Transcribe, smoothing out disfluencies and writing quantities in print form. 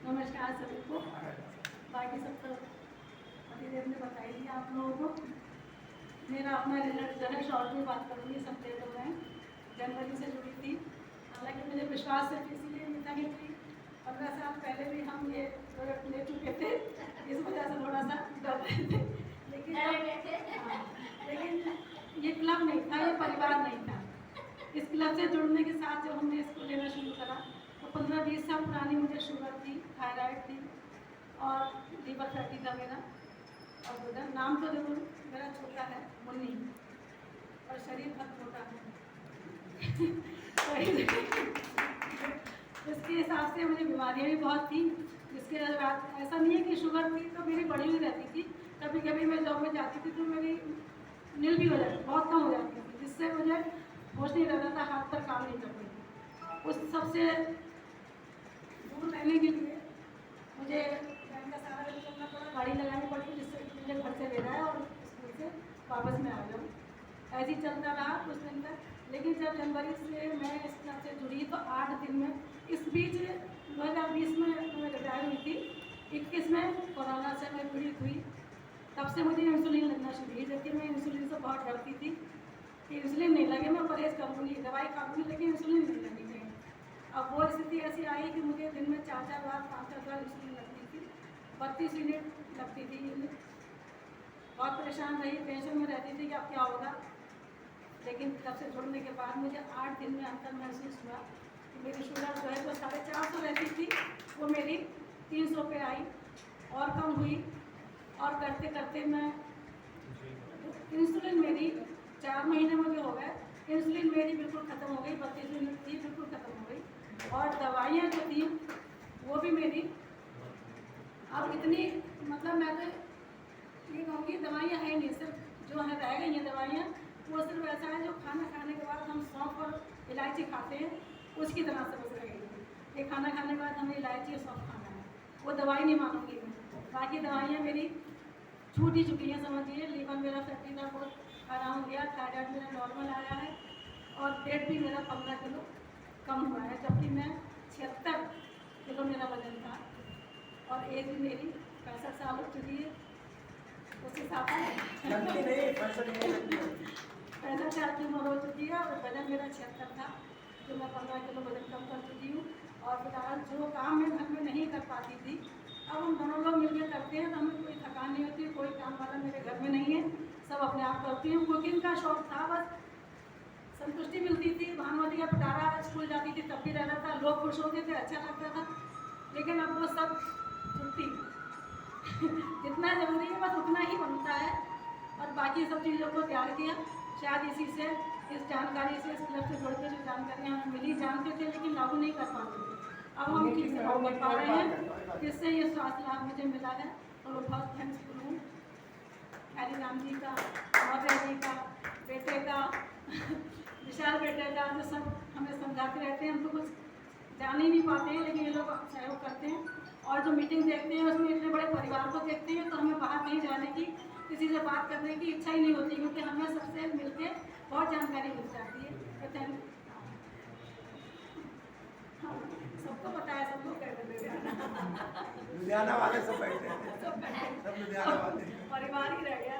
नमस्कार सभी को। बाकी सब तो अभी देर ने बताई दिया आप लोगों को। मेरा अपना रिजल्ट जो है शॉर्ट में बात करूँगी, सब डेट हो गए। जनवरी से जुड़ी थी, हालांकि मुझे विश्वास है कि इसलिए नहीं था क्योंकि 15 साल पहले भी हम ये प्रोडक्ट ले चुके थे, इस वजह से थोड़ा सा डर रहे थे। लेकिन ये क्लब नहीं था, ये परिवार नहीं था। इस क्लब से जुड़ने के साथ जब हमने इसको लेना शुरू करा तो 15-20 साल पुरानी मुझे शुगर थी, थायराइड थी और लीवर फैटी था मेरा। और उधर नाम तो जरूर मेरा छोटा है, मुन्नी, और शरीर बहुत छोटा है। तो इसके हिसाब से मुझे बीमारियाँ भी बहुत थी, जिसके बाद ऐसा नहीं है कि शुगर थी तो मेरी बढ़ी हुई रहती थी। कभी कभी मैं जॉब में जाती थी तो मेरी नील भी हो जाती, बहुत कम हो जाती थी, जिससे मुझे होश नहीं रहता था, हाथ पर काम नहीं करती थी। उस सबसे दूर रहने के लिए मुझे बैंक का सारा करना पड़ा, गाड़ी लगानी पड़ी, जिससे मुझे घर से ले जाए और स्कूल से वापस में आ जाऊँ। ऐसे ही चलता रहा कुछ दिन तक। लेकिन जब जनवरी से मैं इस क्लब से जुड़ी तो 8 दिन में, इस बीच 2020 में मैं रिटायर हुई थी, 21 में कोरोना से मैं पीड़ित हुई। तब से मुझे इंसुलिन लगना शुरू हुई, जबकि मैं इंसुलिन से बहुत डरती थी कि इंसुलिन नहीं लगे मैं परहेज करूँगी, दवाई खाऊंगी, लेकिन इंसुलिन नहीं लगी कहीं। अब वो स्थिति ऐसी आई कि मुझे दिन में 4-4 बार 5-5 बार इंसुलिन लगती थी, 32 यूनिट लगती थी यूनिट। बहुत परेशान रही, टेंशन में रहती थी कि अब क्या होगा। लेकिन तब से जुड़ने के बाद मुझे 8 दिन में अंतर महसूस हुआ कि मेरी शुगर जो है वो 450 रहती थी, वो मेरी 300 पे आई और कम हुई। और करते करते मैं इंसुलिन मेरी 4 महीने मुझे हो गए, इंसुलिन मेरी बिल्कुल ख़त्म हो गई, 32 यूनिट थी बिल्कुल ख़त्म हो गई। और दवाइयाँ जो थी वो भी मेरी अब इतनी, मतलब मैं तो ये कहूँगी दवाइयाँ है नहीं, सिर्फ जो है रह गई हैं दवाइयाँ, वो सिर्फ ऐसा है जो खाना खाने के बाद हम सौंफ और इलायची खाते हैं, उसकी तरह से बस रह गई है। ये खाना खाने के बाद हमें इलायची और सौंफ खाना है, वो दवाई नहीं मानूंगी मैं। बाकी दवाइयाँ मेरी छूट ही चुकी हैं, समझिए। लीवर मेरा फैटी था, बहुत आराम हो गया, थायराइड मेरा नॉर्मल आया है और पेट भी मेरा 15 किलो कम हुआ है, जबकि मैं 76 किलो मेरा वजन था और एज भी मेरी 65 साल हो चुकी है। उस हिसाब से 65 साल की उम्र हो चुकी है और वजन मेरा 76 था, तो मैं 15 किलो वजन कम कर चुकी हूँ। और फिलहाल जो काम मैं घर में नहीं कर पाती थी, अब हम दोनों लोग मिलकर करते हैं तो हमें कोई थकान नहीं होती, कोई काम वाला मेरे घर में नहीं है, सब अपने आप करती हूँ। कुकिंग का शौक था, बस संतुष्टि मिलती थी। भानुमति का पिटारा स्कूल जाती थी तब भी रहता था, लोग खुश होते थे, अच्छा लगता था। लेकिन अब वो सब छुट्टी जितना ज़रूरी है बस उतना ही बनता है, और बाकी सब चीज़ों को त्याग दिया। शायद इसी से, इस जानकारी से, इस क्लब से जुड़ के जो जानकारियाँ हमें मिली, जानते थे लेकिन लागू नहीं कर पाते थे, अब हम ठीक से लागू कर पा रहे हैं, जिससे ये स्वास्थ्य लाभ मुझे मिला है और वो बहुत थैंक्सफुल हूँ हरी राम जी का, मौर्य जी का, बेटे का, विशाल बेटे का, जो सब हमें समझाते रहते हैं। हम तो कुछ जान ही नहीं पाते हैं लेकिन ये लोग सहयोग करते हैं। और जो मीटिंग देखते हैं उसमें इतने बड़े परिवार को देखते हैं तो हमें बाहर नहीं जाने की, किसी से बात करने की इच्छा ही नहीं होती, क्योंकि हमें सबसे मिलके बहुत जानकारी मिल जाती है। तो हाँ, सबको पता है, सबको कह देते लुधियाना वाले सब बैठे हैं, सब लुधियाना वाले परिवार ही रह गया।